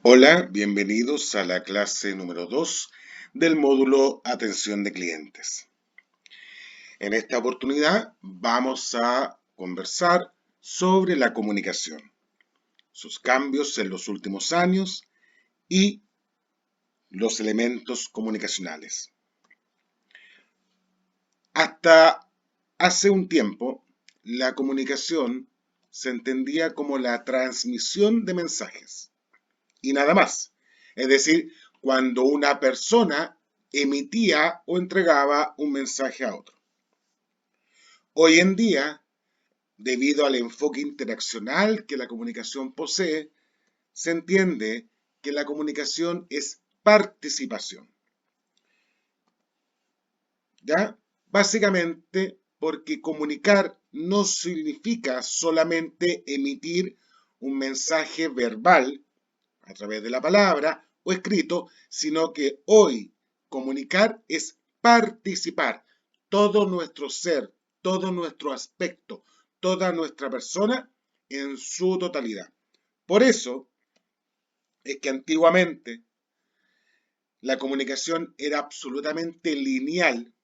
Hola, bienvenidos a la clase número 2 del módulo Atención de Clientes. En esta oportunidad vamos a conversar sobre la comunicación, sus cambios en los últimos años y los elementos comunicacionales. Hasta hace un tiempo, la comunicación se entendía como la transmisión de mensajes y nada más. Es decir, cuando una persona emitía o entregaba un mensaje a otro. Hoy en día, debido al enfoque interaccional que la comunicación posee, se entiende que la comunicación es participación. ¿Ya? Básicamente porque comunicar no significa solamente emitir un mensaje verbal a través de la palabra o escrito, sino que hoy comunicar es participar. Todo nuestro ser, todo nuestro aspecto, toda nuestra persona en su totalidad. Por eso es que antiguamente la comunicación era absolutamente lineal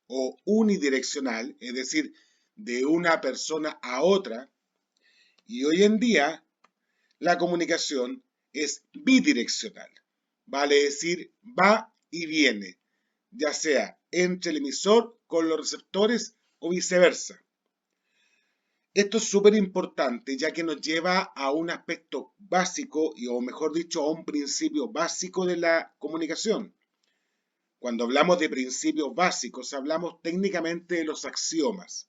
o unidireccional, es decir, de una persona a otra, y hoy en día la comunicación es bidireccional, vale decir, va y viene, ya sea entre el emisor con los receptores o viceversa. Esto es súper importante ya que nos lleva a un aspecto básico, o mejor dicho, a un principio básico de la comunicación. Cuando hablamos de principios básicos, hablamos técnicamente de los axiomas.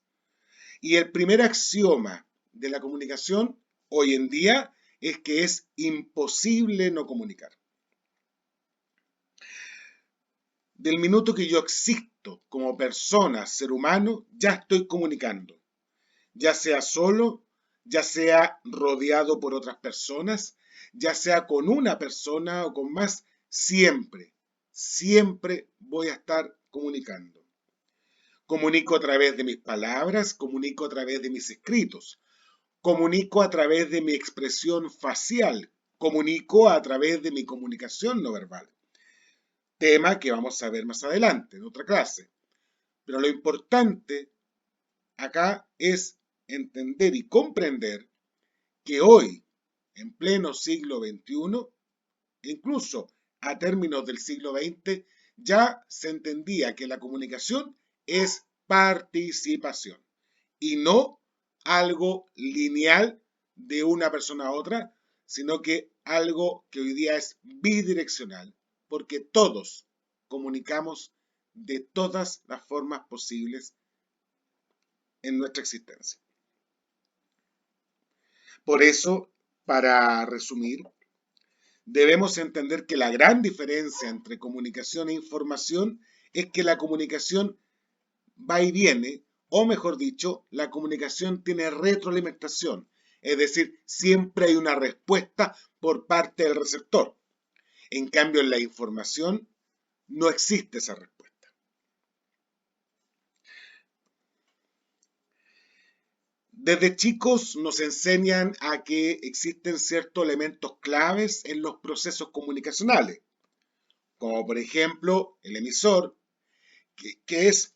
Y el primer axioma de la comunicación hoy en día es que es imposible no comunicar. Del minuto que yo existo como persona, ser humano, ya estoy comunicando. Ya sea solo, ya sea rodeado por otras personas, ya sea con una persona o con más, siempre voy a estar comunicando. Comunico a través de mis palabras, comunico a través de mis escritos. Comunico a través de mi expresión facial, comunico a través de mi comunicación no verbal, tema que vamos a ver más adelante en otra clase. Pero lo importante acá es entender y comprender que hoy, en pleno siglo XXI, incluso a términos del siglo XX, ya se entendía que la comunicación es participación y no algo lineal de una persona a otra, sino que algo que hoy día es bidireccional, porque todos comunicamos de todas las formas posibles en nuestra existencia. Por eso, para resumir, debemos entender que la gran diferencia entre comunicación e información es que la comunicación va y viene, o mejor dicho, la comunicación tiene retroalimentación, es decir, siempre hay una respuesta por parte del receptor. En cambio, en la información no existe esa respuesta. Desde chicos nos enseñan a que existen ciertos elementos claves en los procesos comunicacionales, como por ejemplo el emisor, que es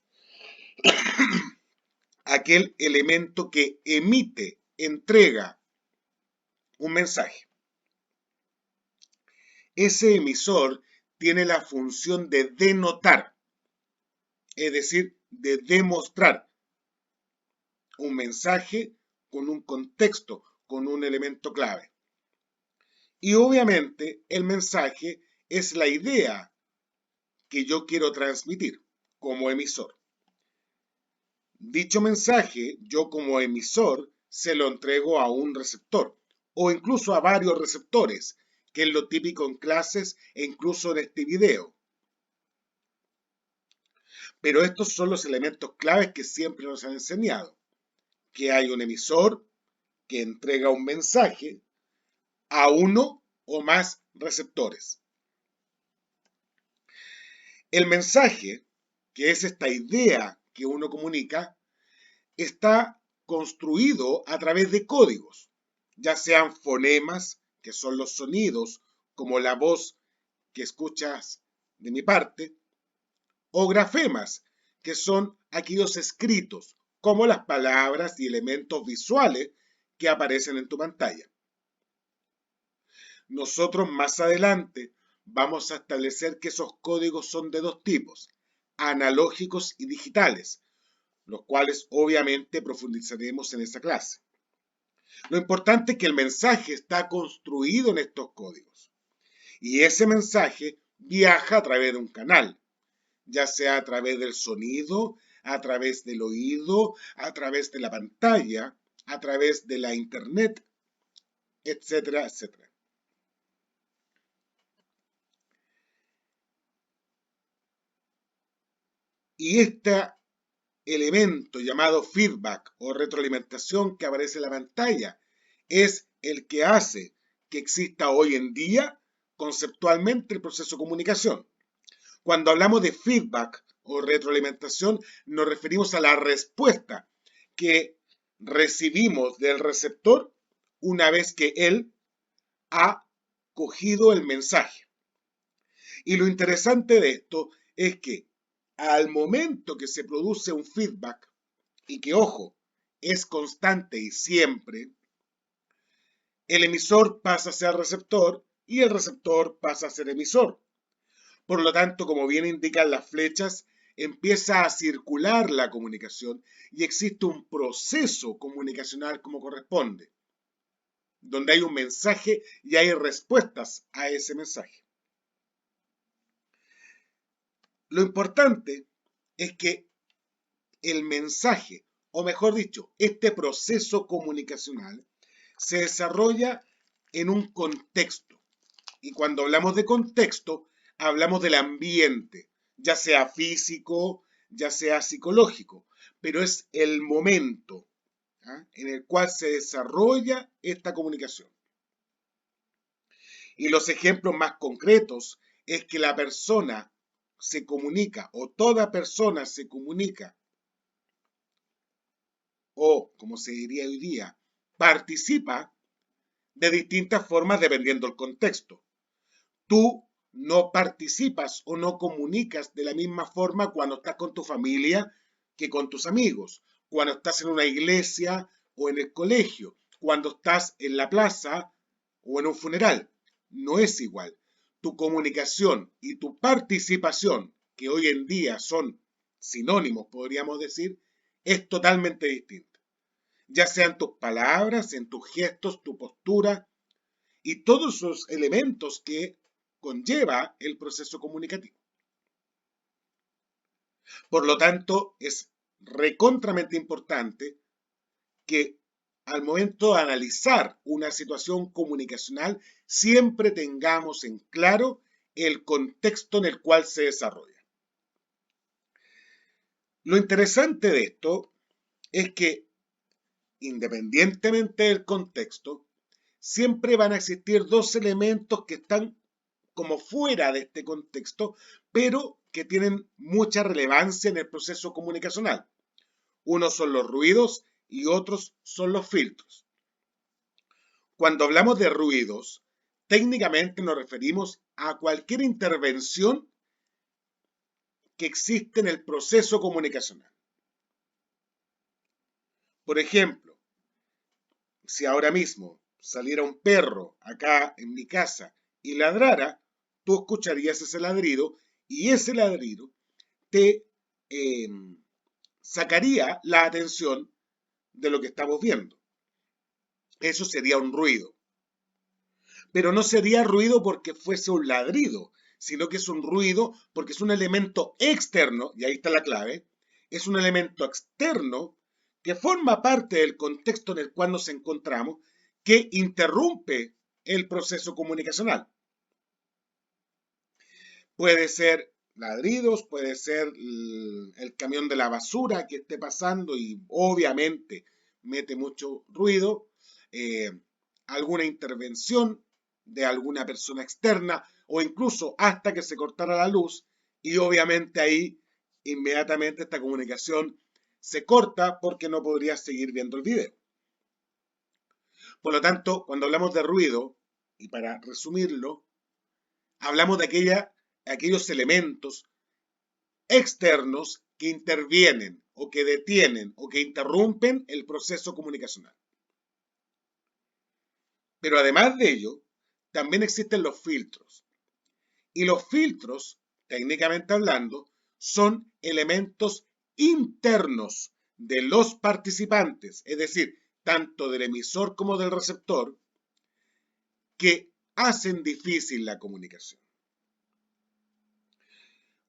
aquel elemento que emite, entrega un mensaje. Ese emisor tiene la función de denotar, es decir, de demostrar un mensaje con un contexto, con un elemento clave. Y obviamente el mensaje es la idea que yo quiero transmitir como emisor. Dicho mensaje, yo como emisor, se lo entrego a un receptor o incluso a varios receptores, que es lo típico en clases e incluso en este video. Pero estos son los elementos claves que siempre nos han enseñado, que hay un emisor que entrega un mensaje a uno o más receptores. El mensaje, que es esta idea que uno comunica, está construido a través de códigos, ya sean fonemas, que son los sonidos como la voz que escuchas de mi parte, o grafemas, que son aquellos escritos, como las palabras y elementos visuales que aparecen en tu pantalla. Nosotros más adelante vamos a establecer que esos códigos son de dos tipos, analógicos y digitales, los cuales obviamente profundizaremos en esa clase. Lo importante es que el mensaje está construido en estos códigos y ese mensaje viaja a través de un canal, ya sea a través del sonido, a través del oído, a través de la pantalla, a través de la internet, etcétera, etcétera. Y este elemento llamado feedback o retroalimentación que aparece en la pantalla es el que hace que exista hoy en día conceptualmente el proceso de comunicación. Cuando hablamos de feedback o retroalimentación, nos referimos a la respuesta que recibimos del receptor una vez que él ha cogido el mensaje. Y lo interesante de esto es que al momento que se produce un feedback, y que, ojo, es constante y siempre, el emisor pasa a ser receptor y el receptor pasa a ser emisor. Por lo tanto, como bien indican las flechas, empieza a circular la comunicación y existe un proceso comunicacional como corresponde, donde hay un mensaje y hay respuestas a ese mensaje. Lo importante es que el mensaje, o mejor dicho, este proceso comunicacional, se desarrolla en un contexto. Y cuando hablamos de contexto, hablamos del ambiente, ya sea físico, ya sea psicológico, pero es el momento en el cual se desarrolla esta comunicación. Y los ejemplos más concretos es que la persona se comunica o toda persona se comunica o, como se diría hoy día, participa de distintas formas dependiendo del contexto. Tú no participas o no comunicas de la misma forma cuando estás con tu familia que con tus amigos, cuando estás en una iglesia o en el colegio, cuando estás en la plaza o en un funeral. No es igual. Tu comunicación y tu participación, que hoy en día son sinónimos, podríamos decir, es totalmente distinta. Ya sean tus palabras, en tus gestos, tu postura y todos esos elementos que conlleva el proceso comunicativo. Por lo tanto, es recontramente importante que al momento de analizar una situación comunicacional siempre tengamos en claro el contexto en el cual se desarrolla. Lo interesante de esto es que, independientemente del contexto, siempre van a existir dos elementos que están como fuera de este contexto, pero que tienen mucha relevancia en el proceso comunicacional. Unos son los ruidos y otros son los filtros. Cuando hablamos de ruidos, técnicamente nos referimos a cualquier intervención que existe en el proceso comunicacional. Por ejemplo, si ahora mismo saliera un perro acá en mi casa y ladrara, tú escucharías ese ladrido y ese ladrido te sacaría la atención de lo que estamos viendo. Eso sería un ruido. Pero no sería ruido porque fuese un ladrido, sino que es un ruido porque es un elemento externo, y ahí está la clave, es un elemento externo que forma parte del contexto en el cual nos encontramos, que interrumpe el proceso comunicacional. Puede ser ladridos, puede ser el camión de la basura que esté pasando y obviamente mete mucho ruido, alguna intervención de alguna persona externa o incluso hasta que se cortara la luz y obviamente ahí inmediatamente esta comunicación se corta porque no podrías seguir viendo el video. Por lo tanto, cuando hablamos de ruido, y para resumirlo, Hablamos de aquellos elementos externos que intervienen o que detienen o que interrumpen el proceso comunicacional. Pero además de ello, también existen los filtros. Y los filtros, técnicamente hablando, son elementos internos de los participantes, es decir, tanto del emisor como del receptor, que hacen difícil la comunicación.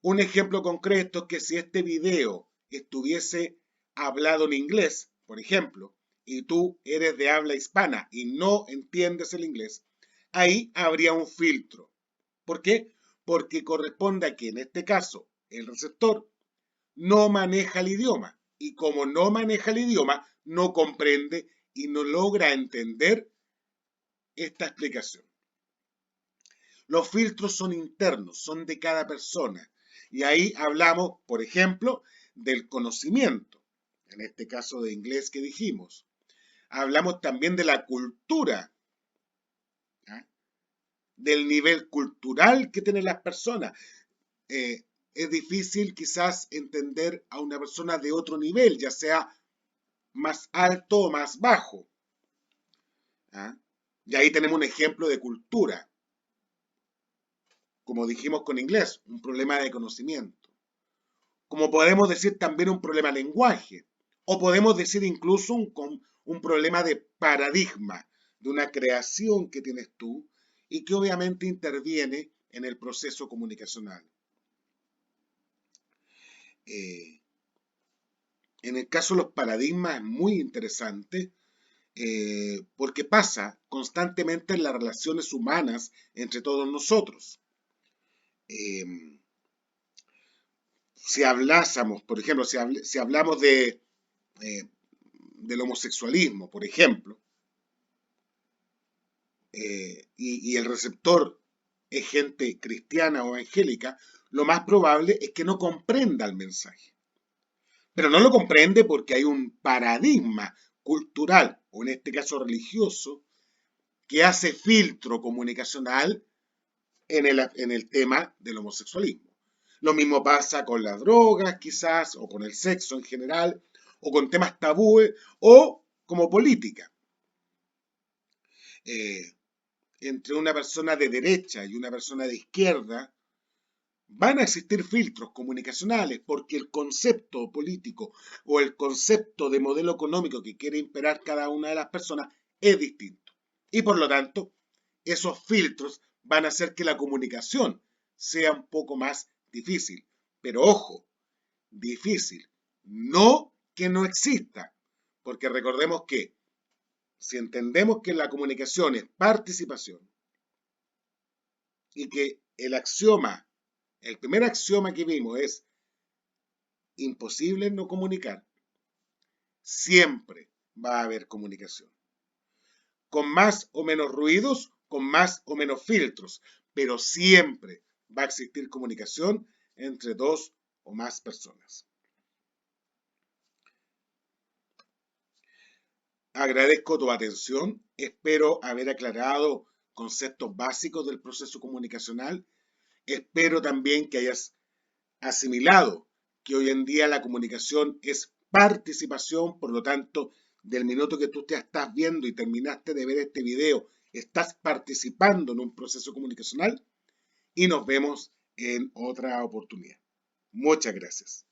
Un ejemplo concreto es que si este video estuviese hablado en inglés, por ejemplo, y tú eres de habla hispana y no entiendes el inglés, ahí habría un filtro. ¿Por qué? Porque corresponde a que en este caso el receptor no maneja el idioma y como no maneja el idioma, no comprende y no logra entender esta explicación. Los filtros son internos, son de cada persona. Y ahí hablamos, por ejemplo, del conocimiento, en este caso de inglés que dijimos. Hablamos también de la cultura, ¿eh? Del nivel cultural que tienen las personas. Es difícil quizás entender a una persona de otro nivel, ya sea más alto o más bajo. ¿Ah? Y ahí tenemos un ejemplo de cultura. Como dijimos con inglés, un problema de conocimiento. Como podemos decir también un problema de lenguaje. O podemos decir incluso un problema de paradigma, de una creación que tienes tú y que obviamente interviene en el proceso comunicacional. En el caso de los paradigmas es muy interesante porque pasa constantemente en las relaciones humanas entre todos nosotros. Si hablásemos, por ejemplo, si hablamos del homosexualismo, por ejemplo, y el receptor es gente cristiana o evangélica, lo más probable es que no comprenda el mensaje. Pero no lo comprende porque hay un paradigma cultural, o en este caso religioso, que hace filtro comunicacional en el tema del homosexualismo. Lo mismo pasa con las drogas, quizás, o con el sexo en general, o con temas tabúes, o como política. Entre una persona de derecha y una persona de izquierda, van a existir filtros comunicacionales porque el concepto político o el concepto de modelo económico que quiere imperar cada una de las personas es distinto. Y por lo tanto, esos filtros van a hacer que la comunicación sea un poco más difícil. Pero ojo, difícil, no que no exista, porque recordemos que si entendemos que la comunicación es participación y que el primer axioma que vimos es imposible no comunicar, siempre va a haber comunicación. Con más o menos ruidos, con más o menos filtros, pero siempre va a existir comunicación entre dos o más personas. Agradezco tu atención, espero haber aclarado conceptos básicos del proceso comunicacional, espero también que hayas asimilado que hoy en día la comunicación es participación, por lo tanto, del minuto que tú te estás viendo y terminaste de ver este video, estás participando en un proceso comunicacional y nos vemos en otra oportunidad. Muchas gracias.